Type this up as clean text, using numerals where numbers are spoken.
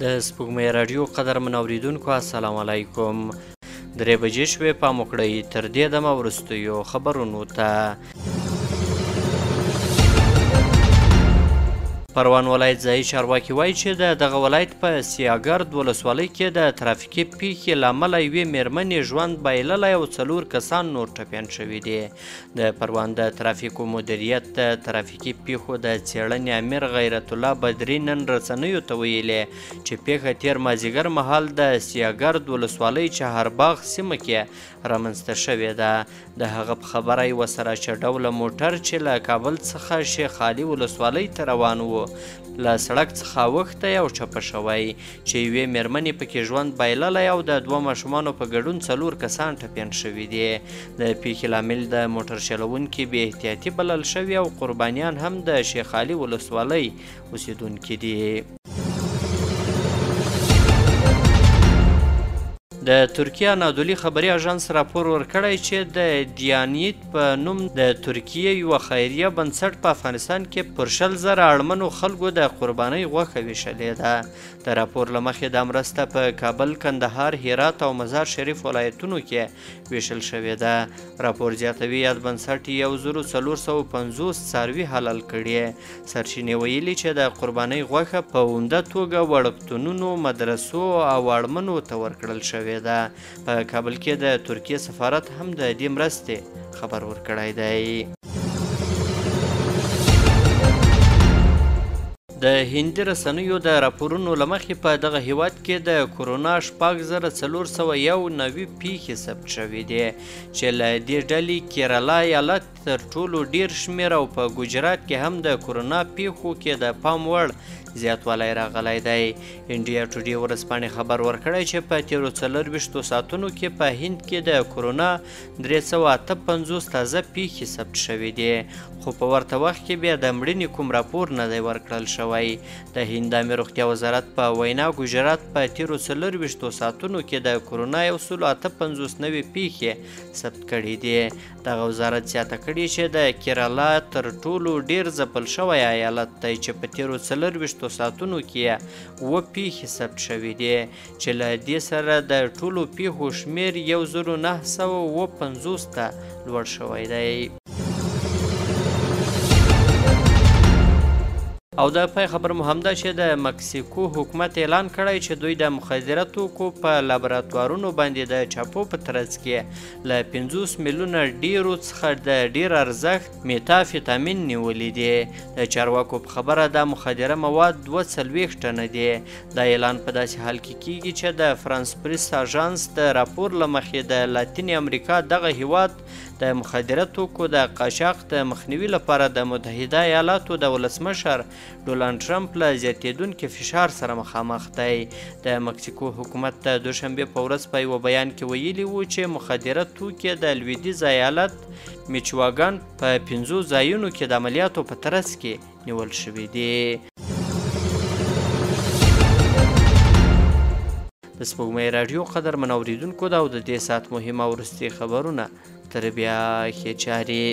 د سپوږمۍ راډیو قدرمن اوریدونکو السلام علیکم. 3 بجې شوې، پام وکړئ تر دې دمه وروستیو خبرونو ته. پروان ولایت ځایي چارواکي وایي چې د دغه ولایت په سیاګرد ولسوالۍ کې د ترافیکي پیښې له امله یوې مېرمنې ژوند بایللی او 4 کسان نور ټپیان شوي دي. د پروان د ترافیکو مدیریت د ترافیکي پیښو د څېړنې امیر غیرت الله بدري نن رسنیو ته ویلې چې پیښه تېر مازدیګر مهال د سیاګرد ولسوالۍ چهارباغ سیمه کې رامنځته شوې ده. د هغه په خبره یوه سراچه ډوله موټر چې له کابل څخه شیخ علي ولسوالۍ ته روان و له سړک څخه اوښتی او چپه شوی چې یوې مېرمنې پکې ژوند بایللی او د 2 ماشومانو په ګډون 4 کسان ټپیان شوي دي. د پیښې لامل د موټر چلوونکي بې احتیاطي بلل شوي او قربانیان هم د شیخ علي ولسوالۍ اوسیدونکي دي. د ترکیه انادولي خبري اژانس راپور ورکړی چې د دیانیت په نوم د ترکیې یوه خیریه بنسټ په افغانستان کې پر 100,000 اړمنو خلکو د قربانۍ غوښه ویشلې ده. د راپور له مخې دا مرسته په کابل، کندهار، هرات او مزار شریف ولایتونو کې ویشل شوې ده. راپور زیاتوي یاد بنسټ 1450 څاروي حلال کړي. سرچینې ویلي چې د قربانۍ غوښه په عمده توګه وړکتونونو، مدرسو او اړمنو ته ورکړل شوې ده. په کابل کې د ترکیې سفارت هم د دې مرستې خبر ورکړی دی. د هندي رسنیو د راپورونو له مخې په دغه هیواد کې د کورونا 6401 پیښې ثبت شوي دي چې له دې ډلې کیرالا ایالت تر ټولو ډیر شمېر او په ګجرات کې هم د کورونا پیښو کې د پام وړ زیاتوالی راغلی دی. انډیا ټوډې ورځپاڼې خبر ورکړی چې په تېرو 24 ساعتونو کې په هند کې د کورونا 358 تازه پیښې ثبت شوي دي، خو په ورته وخت کې بیا د مړینې کوم راپور نه دی ورکړل شوی. د هند عامه روغتیا وزارت په وینا ګجرات په تېرو 24 ساعتونو کې د کورونا 158 نوې پیښې ثبت کړي دي. دغه وزارت زیاته کړې چې د کیرالا تر ټولو ډیر ځپل شوی ایالت دی چې په تېرو 24 ساعتونو کې 7 پیښې ثبت شوي دي چې له دې سره د ټولو پیښو شمېر 1950 ته لوړ شوی دی. او د پای خبر مو هم ده چې د مکسیکو حکومت اعلان کړی چې دوی د مخدره توکو په لابراتوارونو باندې د چاپو په ترڅ کې له 50 میلیونه ډیرو څخه د ډیر ارزښت میتافیتامین نیولي دي. د چارواکو په خبره دا مخدره مواد 42 ټنه دي. دا اعلان په داسې حال کې کیږي چې د فرانس پریس اژانس د راپور له مخې د لاتینې امریکا دغه هیواد د مخدره توکو د قاچاق د مخنیوي لپاره د متحده ایالاتو د ولسمشر ډونالډ ټرمپ له زیاتېدونکي فشار سره مخامخ دی. د مکسیکو حکومت د دوشنبې په ورځ په یوه بیان کې ویلي وو چې مخدره توکي د لویدیځ ایالت میچواګان په 5 ځایونو کې د عملیاتو په ترڅ کې نیول شوي دي. د سپوږمۍ راډیو قدرمن اوریدونکو دا او د دې ساعت مهمه وروستي خبرونه تر بیا ښې چارې.